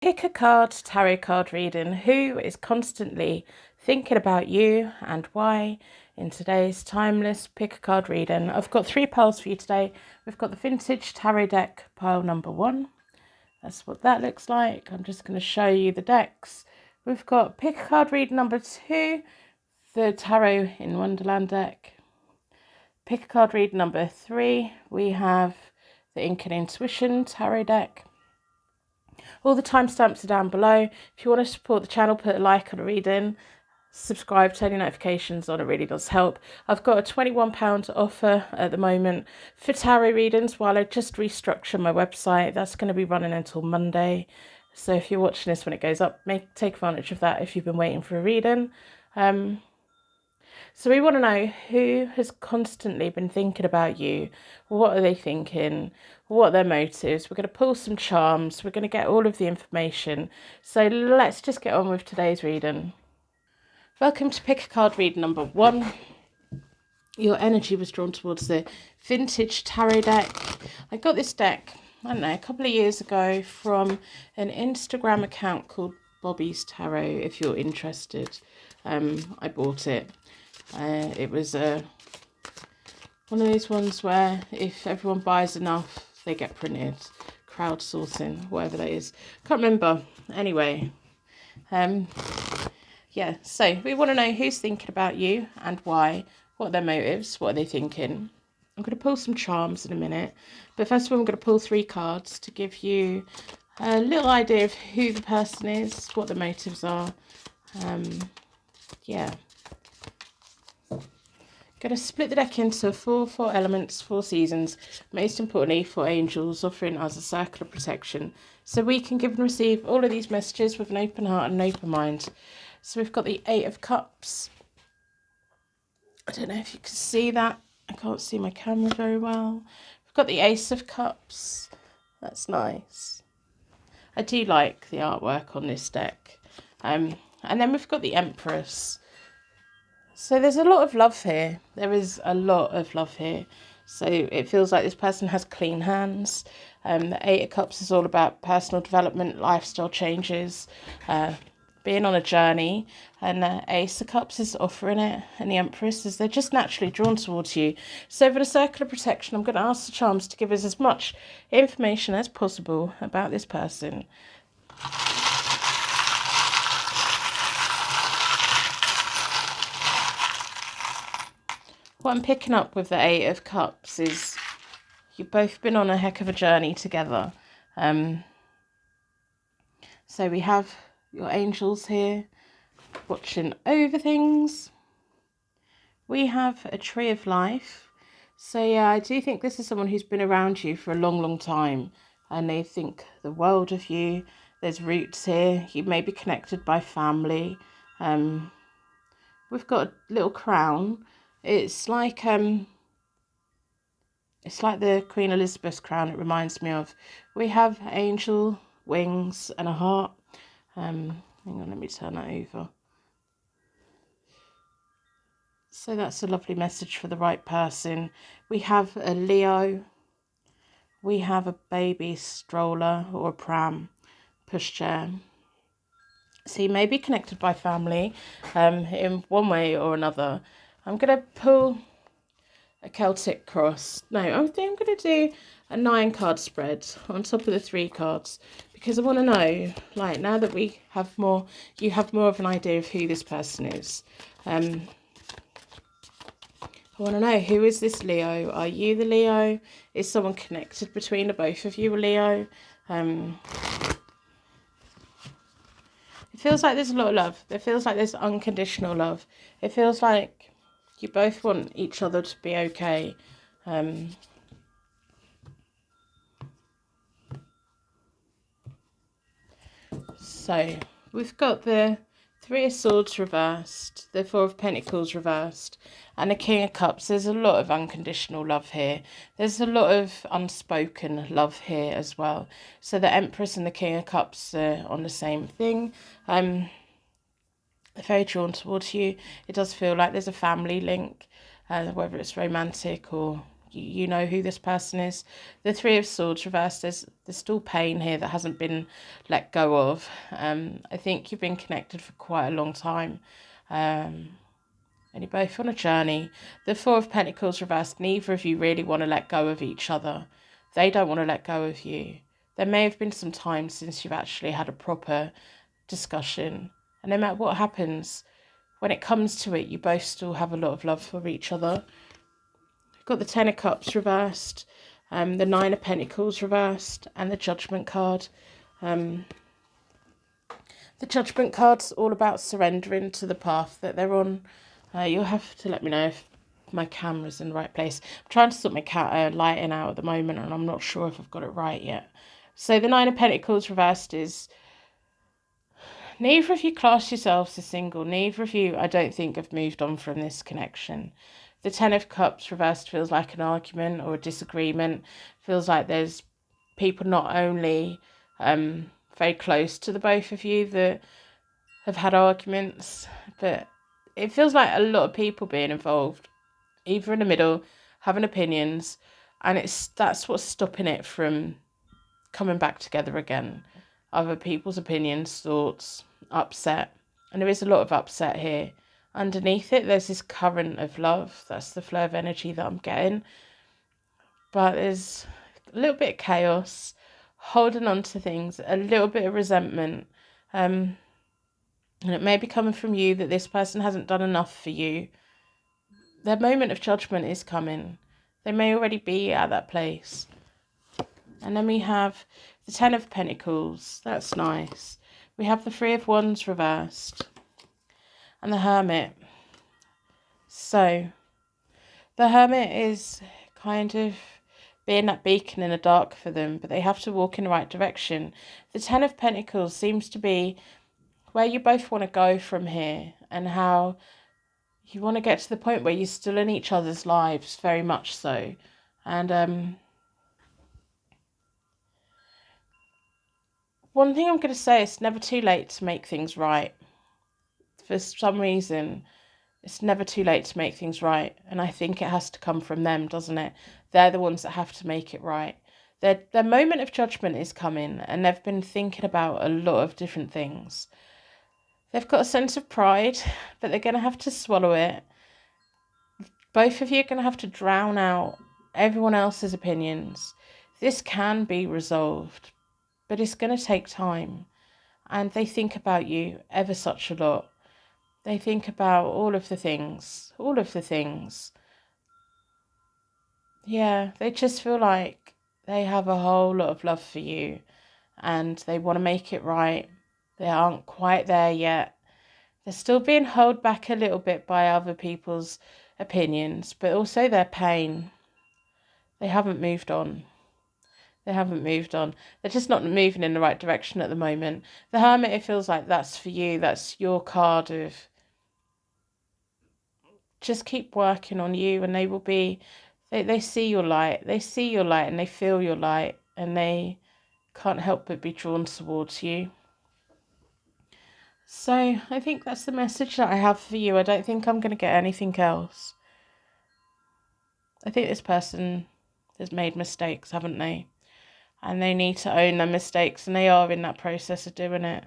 Pick a card, tarot card reading. Who is constantly thinking about you and why? In today's timeless pick a card reading, I've got 3 piles for you today. We've got the vintage tarot deck, pile number 1. That's what that looks like. I'm just going to show you the decks. We've got pick a card reading number 2, the Tarot in Wonderland deck. Pick a card reading number 3, we have the Ink and Intuition tarot deck. All the timestamps are down below. If you want to support the channel, put a like on a reading, subscribe, turn your notifications on, it really does help. I've got a £21 offer at the moment for tarot readings while I just restructure my website. That's going to be running until Monday. So if you're watching this when it goes up, take advantage of that if you've been waiting for a reading. So we want to know who has constantly been thinking about you. What are they thinking? What are their motives? We're going to pull some charms. We're going to get all of the information. So let's just get on with today's reading. Welcome to Pick a Card reading number 1. Your energy was drawn towards the vintage tarot deck. I got this deck, I don't know, a couple of years ago from an Instagram account called Bobby's Tarot, if you're interested. I bought it. It was one of those ones where if everyone buys enough, they get printed. Crowdsourcing, whatever that is. Can't remember. Anyway, yeah, so we want to know who's thinking about you and why. What are their motives? What are they thinking? I'm going to pull some charms in a minute. But first of all, I'm going to pull 3 cards to give you a little idea of who the person is, what the motives are. Yeah. Going to split the deck into 4 elements, 4 seasons, most importantly 4 angels, offering us a circle of protection. So we can give and receive all of these messages with an open heart and an open mind. So we've got the 8 of Cups. I don't know if you can see that. I can't see my camera very well. We've got the Ace of Cups. That's nice. I do like the artwork on this deck. And then we've got the Empress. So there's a lot of love here. There is a lot of love here. So it feels like this person has clean hands. The 8 of Cups is all about personal development, lifestyle changes, being on a journey. And Ace of Cups is offering it. And the Empress is they're just naturally drawn towards you. So for the circle of protection, I'm going to ask the charms to give us as much information as possible about this person. What I'm picking up with the 8 of Cups is you've both been on a heck of a journey together. So we have your angels here watching over things. We have a tree of life. So yeah, I do think this is someone who's been around you for a long, long time. And they think the world of you. There's roots here. You may be connected by family. We've got a little crown. It's like the Queen Elizabeth's crown. It reminds me of. We have angel wings and a heart. Hang on, let me turn that over. So that's a lovely message for the right person. We have a Leo. We have a baby stroller or a pram, pushchair. So you may be connected by family in one way or another. I'm going to pull a Celtic cross. No, I think I'm going to do a 9 card spread on top of the 3 cards because I want to know, like, now that we have more, you have more of an idea of who this person is. I want to know, who is this Leo? Are you the Leo? Is someone connected between the both of you a Leo? It feels like there's a lot of love. It feels like there's unconditional love. It feels like you both want each other to be okay. So we've got the 3 of Swords reversed, the 4 of Pentacles reversed, and the King of Cups. There's a lot of unconditional love here. There's a lot of unspoken love here as well. So the Empress and the King of Cups are on the same thing. They're very drawn towards you. It does feel like there's a family link, whether it's romantic or you know who this person is. The Three of Swords reversed, there's still pain here that hasn't been let go of. I think you've been connected for quite a long time. And you're both on a journey. The Four of Pentacles reversed, neither of you really want to let go of each other. They don't want to let go of you. There may have been some time since you've actually had a proper discussion. And no matter what happens, when it comes to it, you both still have a lot of love for each other. You've got the Ten of Cups reversed, the Nine of Pentacles reversed, and the Judgment card. The Judgment card's all about surrendering to the path that they're on. You'll have to let me know if my camera's in the right place. I'm trying to sort my lighting out at the moment, and I'm not sure if I've got it right yet. So the Nine of Pentacles reversed is, neither of you class yourselves as single. Neither of you, I don't think, have moved on from this connection. The Ten of Cups reversed feels like an argument or a disagreement. Feels like there's people not only very close to the both of you that have had arguments, but it feels like a lot of people being involved, either in the middle, having opinions, and that's what's stopping it from coming back together again. Other people's opinions, thoughts, upset, and there is a lot of upset here. Underneath it, there's this current of love. That's the flow of energy that I'm getting. But there's a little bit of chaos, holding on to things, a little bit of resentment. And it may be coming from you that this person hasn't done enough for you. Their moment of judgment is coming. They may already be at that place. And then we have the Ten of Pentacles. That's nice. We have the Three of Wands reversed. And the Hermit. So, the Hermit is kind of being that beacon in the dark for them, but they have to walk in the right direction. The Ten of Pentacles seems to be where you both want to go from here, and how you want to get to the point where you're still in each other's lives, very much so. And one thing I'm going to say, it's never too late to make things right. For some reason, it's never too late to make things right. And I think it has to come from them, doesn't it? They're the ones that have to make it right. Their moment of judgment is coming, and they've been thinking about a lot of different things. They've got a sense of pride, but they're going to have to swallow it. Both of you are going to have to drown out everyone else's opinions. This can be resolved, but it's going to take time. And they think about you ever such a lot. They think about all of the things. Yeah, they just feel like they have a whole lot of love for you, and they want to make it right. They aren't quite there yet. They're still being held back a little bit by other people's opinions, but also their pain. They haven't moved on. They're just not moving in the right direction at the moment. The Hermit, it feels like that's for you. That's your card of just keep working on you, and they will be, they see your light. They see your light and they feel your light, and they can't help but be drawn towards you. So I think that's the message that I have for you. I don't think I'm going to get anything else. I think this person has made mistakes, haven't they? And they need to own their mistakes, and they are in that process of doing it.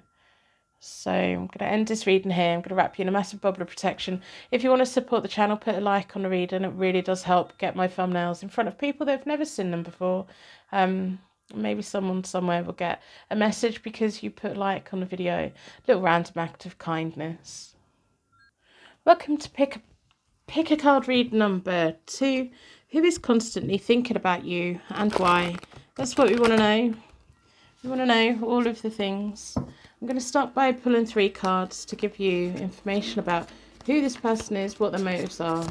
So I'm going to end this reading here. I'm going to wrap you in a massive bubble of protection. If you want to support the channel, put a like on the reading. It really does help get my thumbnails in front of people that have never seen them before. Maybe someone somewhere will get a message because you put a like on the video. A little random act of kindness. Welcome to pick a card read number 2. Who is constantly thinking about you and why? That's what we want to know. We want to know all of the things. I'm going to start by pulling 3 cards to give you information about who this person is, what their motives are.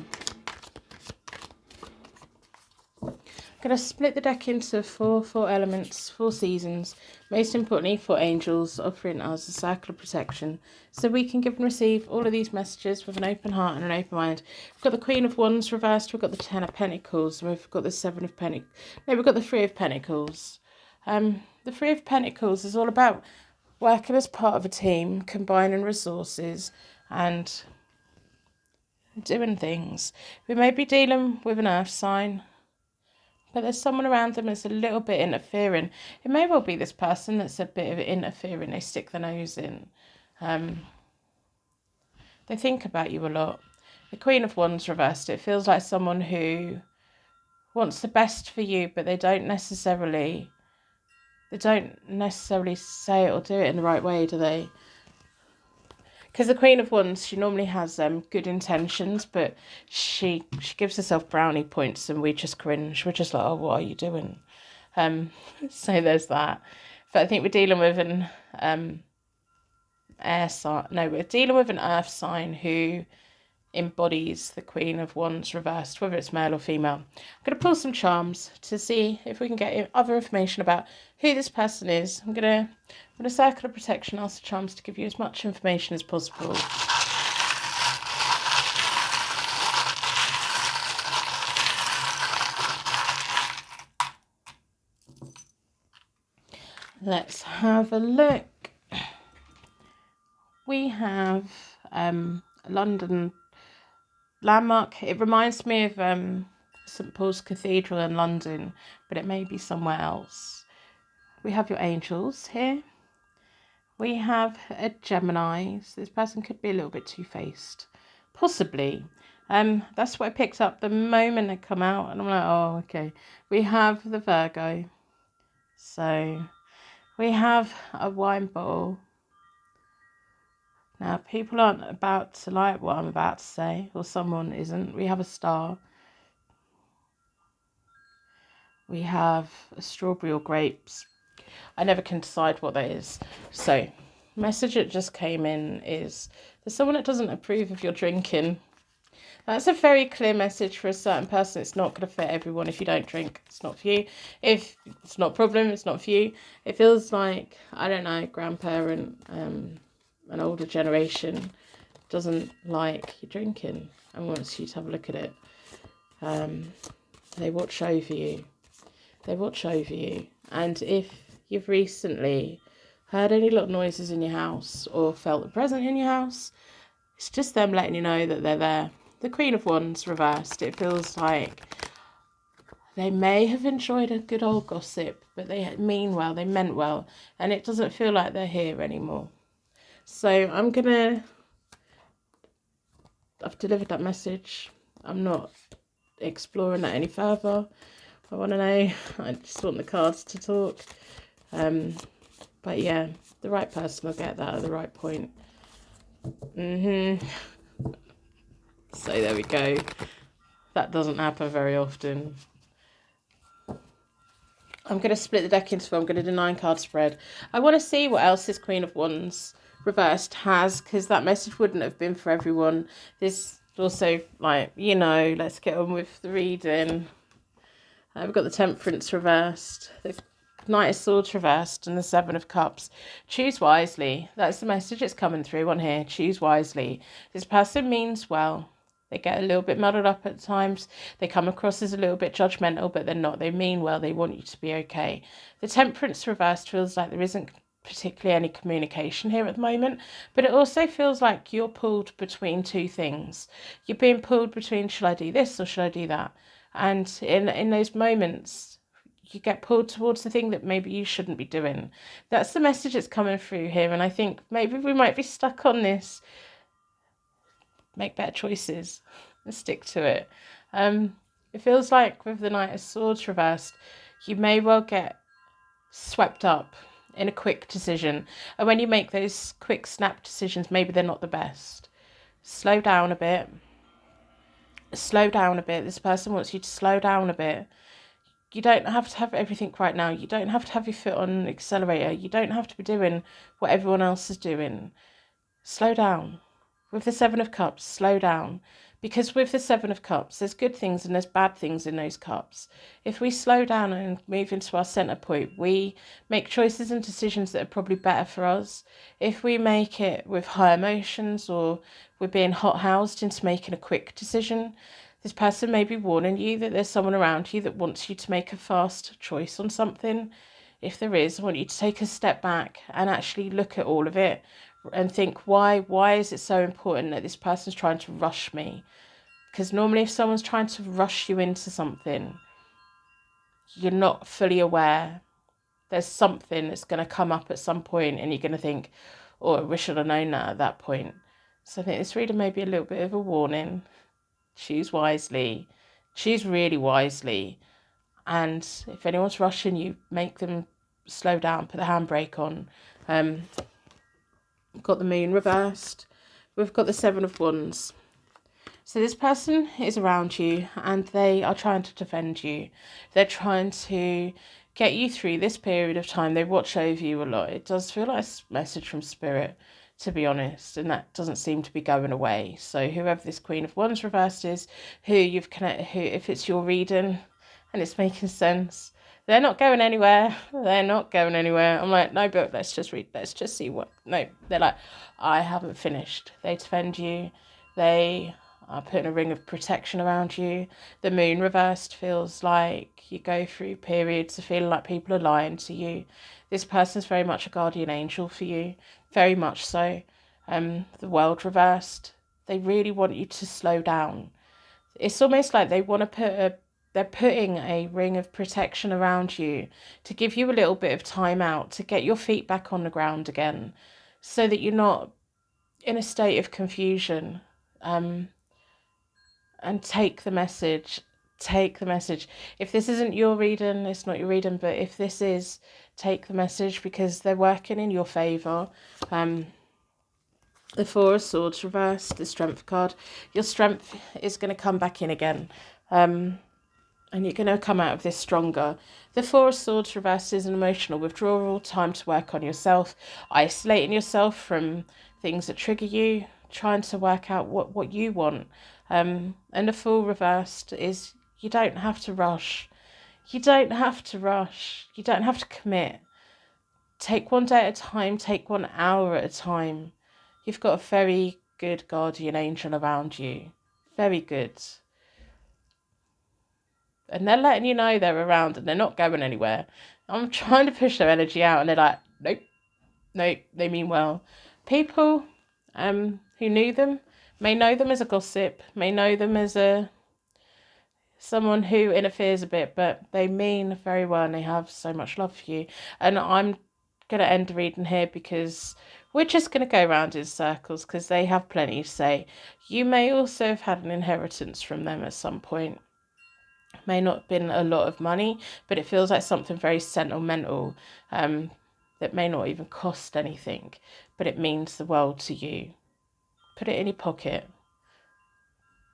I'm going to split the deck into 4 elements, 4 seasons, most importantly 4 angels, offering us a circle of protection, so we can give and receive all of these messages with an open heart and an open mind. We've got the Queen of Wands reversed, we've got the Ten of Pentacles, and we've got the Seven of Pentacles. No, we've got the Three of Pentacles. The Three of Pentacles is all about working as part of a team, combining resources and doing things. We may be dealing with an earth sign. but there's someone around them that's a little bit interfering. It may well be this person that's a bit of interfering. They stick their nose in. They think about you a lot. The Queen of Wands reversed, it feels like someone who wants the best for you, but they don't necessarily say it or do it in the right way, do they? Because the Queen of Wands, she normally has good intentions, but she gives herself brownie points and we just cringe. We're just like, oh, what are you doing? So there's that. But I think we're dealing with an air sign. No, we're dealing with an earth sign who embodies the Queen of Wands reversed, whether it's male or female. I'm going to pull some charms to see if we can get other information about who this person is. I'm going to circle of protection, ask the charms to give you as much information as possible. Let's have a look. We have London landmark. It reminds me of St Paul's Cathedral in London, but it may be somewhere else. We have your angels here. We have a Gemini. So this person could be a little bit two-faced, possibly. That's what I picked up the moment they come out, and I'm like, oh, okay. We have the Virgo. So we have a wine bottle. Now, people aren't about to like what I'm about to say, or someone isn't. We have a star. We have a strawberry or grapes. I never can decide what that is. So, message that just came in is there's someone that doesn't approve of your drinking. That's a very clear message for a certain person. It's not going to fit everyone. If you don't drink, it's not for you. If it's not a problem, it's not for you. It feels like, I don't know, grandparent, an older generation doesn't like you drinking and wants you to have a look at it. They watch over you. They watch over you. And if you've recently heard any little noises in your house or felt a presence in your house, it's just them letting you know that they're there. The Queen of Wands reversed. It feels like they may have enjoyed a good old gossip, but they mean well, they meant well, and it doesn't feel like they're here anymore. So I've delivered that message. I'm not exploring that any further. I want to know. I just want the cards to talk. But yeah, the right person will get that at the right point. So there we go. That doesn't happen very often. I'm going to split the deck into four. I'm going to do 9-card spread. I want to see what else this Queen of Wands reversed has, because that message wouldn't have been for everyone. This also, like, you know, let's get on with the reading. We've got the Temperance reversed, the Knight of Swords reversed, and the Seven of Cups. Choose wisely. That's the message that's coming through on here. Choose wisely. This person means well. They get a little bit muddled up at times. They come across as a little bit judgmental, but they're not. They mean well. They want you to be okay. The Temperance reversed feels like there isn't particularly any communication here at the moment, but it also feels like you're pulled between two things. You're being pulled between, should I do this or should I do that? And in those moments, you get pulled towards the thing that maybe you shouldn't be doing. That's the message that's coming through here, and I think maybe we might be stuck on this. Make better choices and stick to it. It feels like with the Knight of Swords reversed, you may well get swept up in a quick decision. And when you make those quick snap decisions, maybe they're not the best. Slow down a bit. Slow down a bit. This person wants you to slow down a bit. You don't have to have everything right now. You don't have to have your foot on an accelerator. You don't have to be doing what everyone else is doing. Slow down. With the Seven of Cups, slow down. Because with the Seven of Cups, there's good things and there's bad things in those cups. If we slow down and move into our centre point, we make choices and decisions that are probably better for us. If we make it with high emotions or we're being hot-housed into making a quick decision, this person may be warning you that there's someone around you that wants you to make a fast choice on something. If there is, I want you to take a step back and actually look at all of it and think, why is it so important that this person's trying to rush me? Because normally if someone's trying to rush you into something, you're not fully aware. There's something that's going to come up at some point and you're going to think, oh, we should have known that at that point. So I think this reader may be a little bit of a warning. Choose wisely. Choose really wisely. And if anyone's rushing you, make them slow down, put the handbrake on. We've got the moon reversed. We've got the 7 of Wands. So this person is around you and they are trying to defend you. They're trying to get you through this period of time. They watch over you a lot. It does feel like a message from Spirit, to be honest, and that doesn't seem to be going away. So whoever this Queen of Wands reversed is, who you've connected, who, if it's your reading and it's making sense, they're not going anywhere. They're not going anywhere. I'm like, no, but let's just read. Let's just see what. No, they're like, I haven't finished. They defend you. They are putting a ring of protection around you. The moon reversed feels like you go through periods of feeling like people are lying to you. This person's very much a guardian angel for you. Very much so. The world reversed. They really want you to slow down. It's almost like they want to they're putting a ring of protection around you to give you a little bit of time out, to get your feet back on the ground again, so that you're not in a state of confusion. And take the message. Take the message. If this isn't your reading, it's not your reading, but if this is, take the message, because they're working in your favour. The 4 of Swords reversed, the Strength card. Your strength is going to come back in again. And you're going to come out of this stronger. The 4 of Swords reversed is an emotional withdrawal, time to work on yourself, isolating yourself from things that trigger you, trying to work out what you want. And the Fool reversed is you don't have to rush. You don't have to rush. You don't have to commit. Take one day at a time. Take 1 hour at a time. You've got a very good guardian angel around you. Very good. And they're letting you know they're around and they're not going anywhere. I'm trying to push their energy out and they're like, nope, they mean well. People who knew them may know them as a gossip, may know them as someone who interferes a bit, but they mean very well and they have so much love for you. And I'm going to end the reading here because we're just going to go around in circles because they have plenty to say. You may also have had an inheritance from them at some point. May not have been a lot of money, but it feels like something very sentimental that may not even cost anything, but it means the world to you. Put it in your pocket,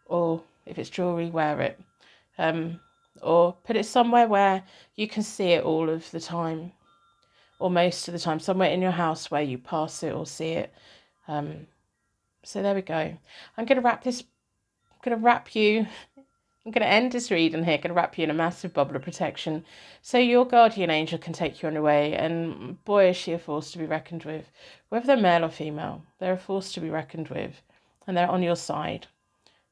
or if it's jewellery, wear it, or put it somewhere where you can see it all of the time, or most of the time, somewhere in your house where you pass it or see it. So there we go. I'm going to end this reading here, going to wrap you in a massive bubble of protection so your guardian angel can take you on your way. And boy, is she a force to be reckoned with. Whether they're male or female, they're a force to be reckoned with and they're on your side.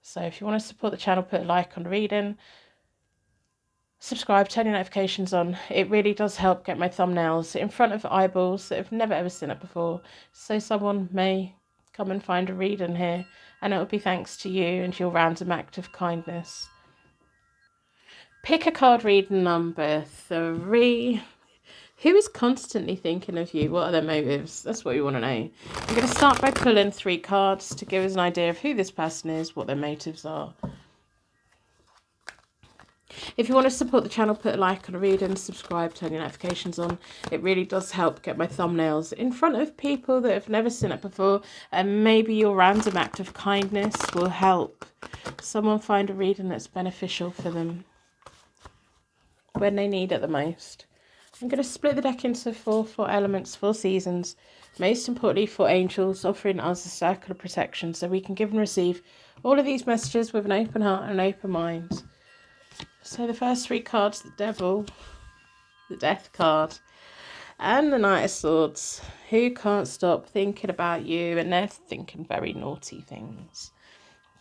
So if you want to support the channel, put a like on the reading, subscribe, turn your notifications on. It really does help get my thumbnails in front of eyeballs that have never ever seen it before. So someone may come and find a reading here and it will be thanks to you and your random act of kindness. Pick a card reading number 3. Who is constantly thinking of you? What are their motives? That's what we want to know. I'm going to start by pulling 3 cards to give us an idea of who this person is, what their motives are. If you want to support the channel, put a like on a reading, subscribe, turn your notifications on. It really does help get my thumbnails in front of people that have never seen it before. And maybe your random act of kindness will help someone find a reading that's beneficial for them when they need it the most. I'm going to split the deck into 4 elements, 4 seasons. Most importantly, 4 angels, offering us a circle of protection so we can give and receive all of these messages with an open heart and an open mind. So the first 3 cards, the Devil, the Death card, and the Knight of Swords. Who can't stop thinking about you, and they're thinking very naughty things.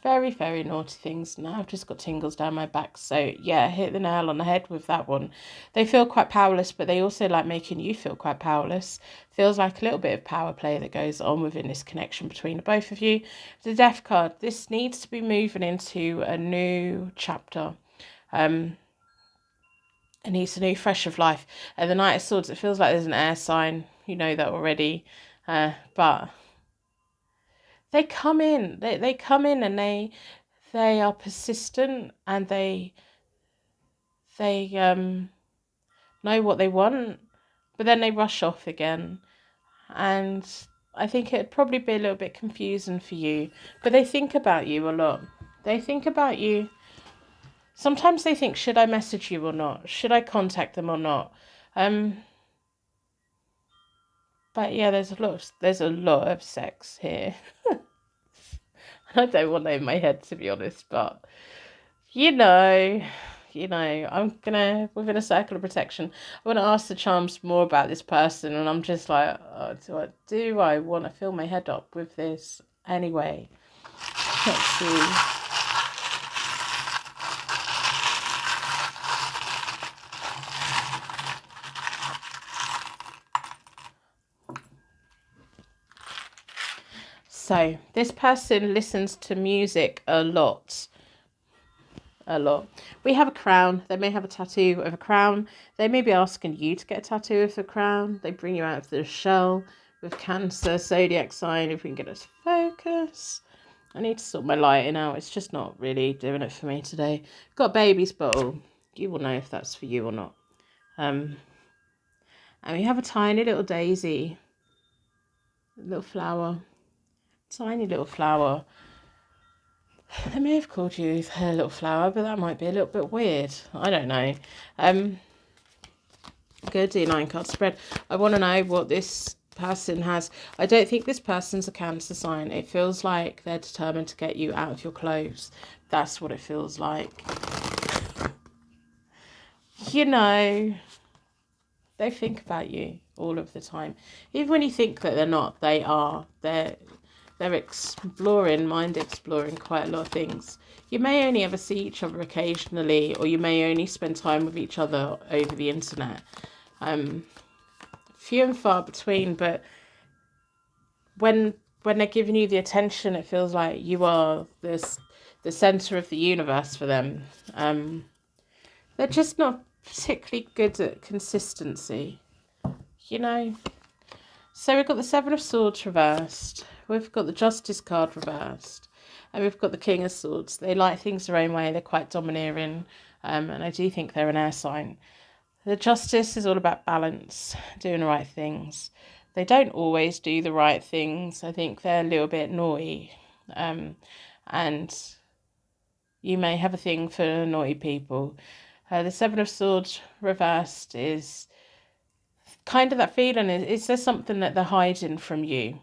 Very, very naughty things. Now I've just got tingles down my back. So yeah, hit the nail on the head with that one. They feel quite powerless, but they also like making you feel quite powerless. Feels like a little bit of power play that goes on within this connection between the both of you. The Death card. This needs to be moving into a new chapter. It needs a new fresh of life. And the Knight of Swords, it feels like there's an air sign. You know that already. But they come in. They come in and they are persistent, and they know what they want, but then they rush off again. And I think it'd probably be a little bit confusing for you. But they think about you a lot. They think about you. Sometimes they think, should I message you or not? Should I contact them or not? But yeah, there's a lot of sex here. I don't want that in my head, to be honest, but you know, I'm gonna, within a circle of protection, I want to ask the charms more about this person, and I'm just like, oh, do I want to fill my head up with this anyway? Let's see. So this person listens to music a lot. We have a crown. They may have a tattoo of a crown. They may be asking you to get a tattoo of the crown. They bring you out of the shell with Cancer, zodiac sign. If we can get us to focus. I need to sort my lighting out. It's just not really doing it for me today. Got a baby's bottle. You will know if that's for you or not. And we have a tiny little daisy. Little flower. Tiny little flower. They may have called you her little flower, but that might be a little bit weird. I don't know. Go do 9 card spread. I want to know what this person has. I don't think this person's a Cancer sign. It feels like they're determined to get you out of your clothes. That's what it feels like. You know, they think about you all of the time. Even when you think that they're not, they are. They're exploring, mind exploring quite a lot of things. You may only ever see each other occasionally, or you may only spend time with each other over the internet. Few and far between, but when they're giving you the attention, it feels like you are the center of the universe for them. They're just not particularly good at consistency, you know. So we've got the 7 of Swords reversed. We've got the Justice card reversed. And we've got the King of Swords. They like things their own way. They're quite domineering. And I do think they're an air sign. The Justice is all about balance, doing the right things. They don't always do the right things. I think they're a little bit naughty. And you may have a thing for naughty people. The 7 of Swords reversed is kind of that feeling. Is there something that they're hiding from you?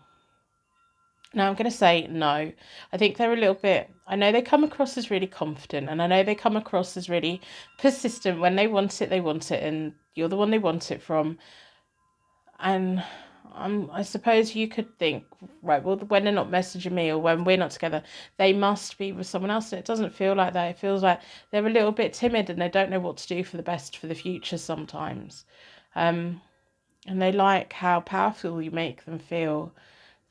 Now, I'm going to say no. I think they're a little bit... I know they come across as really confident, and I know they come across as really persistent. When they want it, and you're the one they want it from. And I suppose you could think, right, well, when they're not messaging me or when we're not together, they must be with someone else. And it doesn't feel like that. It feels like they're a little bit timid and they don't know what to do for the best for the future sometimes. And they like how powerful you make them feel.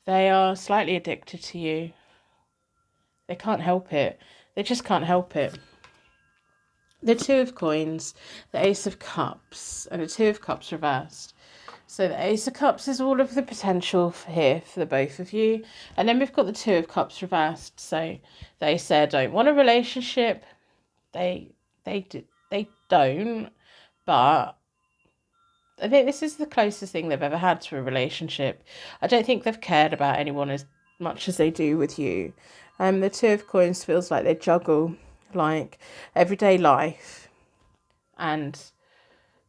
They are slightly addicted to you. They can't help it. They just can't help it. The 2 of Coins, the Ace of Cups, and the 2 of Cups reversed. So the Ace of Cups is all of the potential here for the both of you. And then we've got the 2 of Cups reversed. So they say, I don't want a relationship. They don't. But I think this is the closest thing they've ever had to a relationship. I don't think they've cared about anyone as much as they do with you. The 2 of Coins feels like they juggle like everyday life and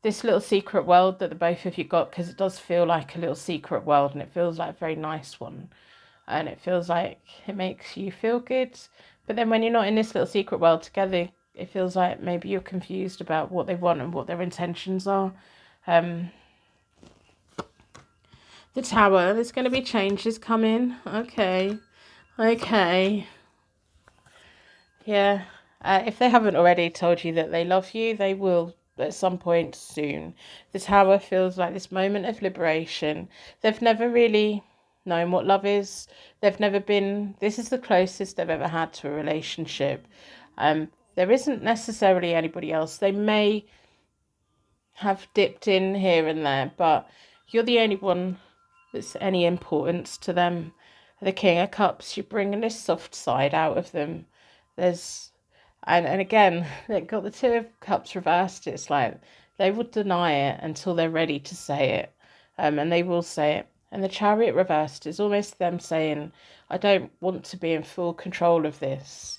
this little secret world that the both of you got, because it does feel like a little secret world and it feels like a very nice one. And it feels like it makes you feel good. But then when you're not in this little secret world together, it feels like maybe you're confused about what they want and what their intentions are. The Tower, there's going to be changes coming. Okay. Yeah. If they haven't already told you that they love you, they will at some point soon. The Tower feels like this moment of liberation. They've never really known what love is. They've never been... This is the closest they've ever had to a relationship. There isn't necessarily anybody else. They may have dipped in here and there, but you're the only one that's any importance to them. The King of Cups, you're bringing this soft side out of them. There's and again, they've got the Two of Cups reversed. It's like they will deny it until they're ready to say it, and they will say it. And the Chariot reversed is almost them saying, I don't want to be in full control of this.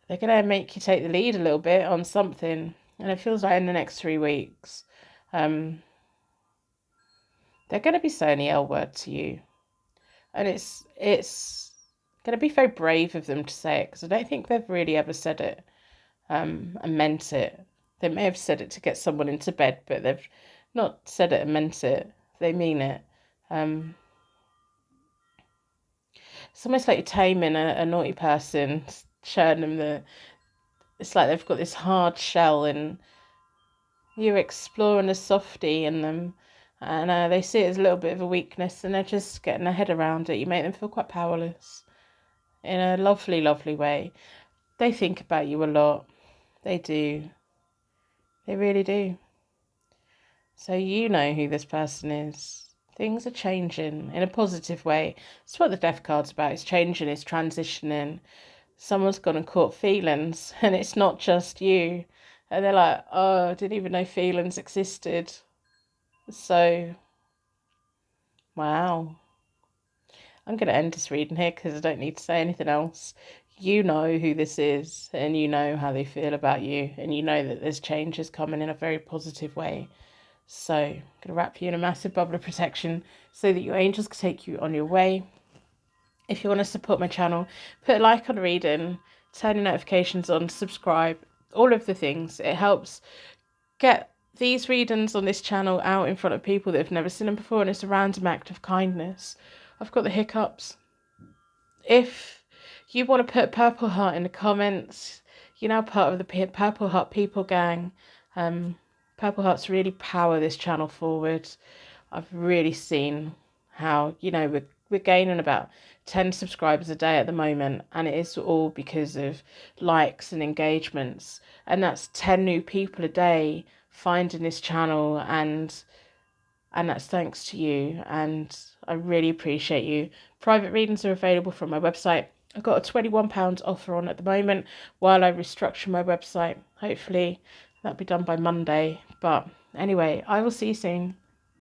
They're going to make you take the lead a little bit on something. And it feels like in the next 3 weeks, they're going to be saying the L word to you. And it's going to be very brave of them to say it, because I don't think they've really ever said it and meant it. They may have said it to get someone into bed, but they've not said it and meant it. They mean it. It's almost like you're taming a naughty person, showing them it's like they've got this hard shell and you're exploring the softy in them, and they see it as a little bit of a weakness, and they're just getting their head around it. You make them feel quite powerless in a lovely, lovely way. They think about you a lot. They do. They really do. So you know who this person is. Things are changing in a positive way. That's what the Death card's about. It's changing, it's transitioning. Someone's gone and caught feelings, and it's not just you. And they're like, oh, I didn't even know feelings existed. So, wow. I'm going to end this reading here because I don't need to say anything else. You know who this is, and you know how they feel about you, and you know that there's changes coming in a very positive way. So, I'm going to wrap you in a massive bubble of protection so that your angels can take you on your way. If you want to support my channel, put a like on the reading, turn your notifications on, subscribe, all of the things. It helps get these readings on this channel out in front of people that have never seen them before, and it's a random act of kindness. I've got the hiccups. If you want to put Purple Heart in the comments, you're now part of the Purple Heart people gang. Purple Hearts really power this channel forward. I've really seen how, we're gaining about 10 subscribers a day at the moment, and it is all because of likes and engagements, and that's 10 new people a day finding this channel, and that's thanks to you, and I really appreciate you. Private readings are available from my website. I've got a £21 offer on at the moment while I restructure my website. Hopefully that'll be done by Monday. But anyway, I will see you soon.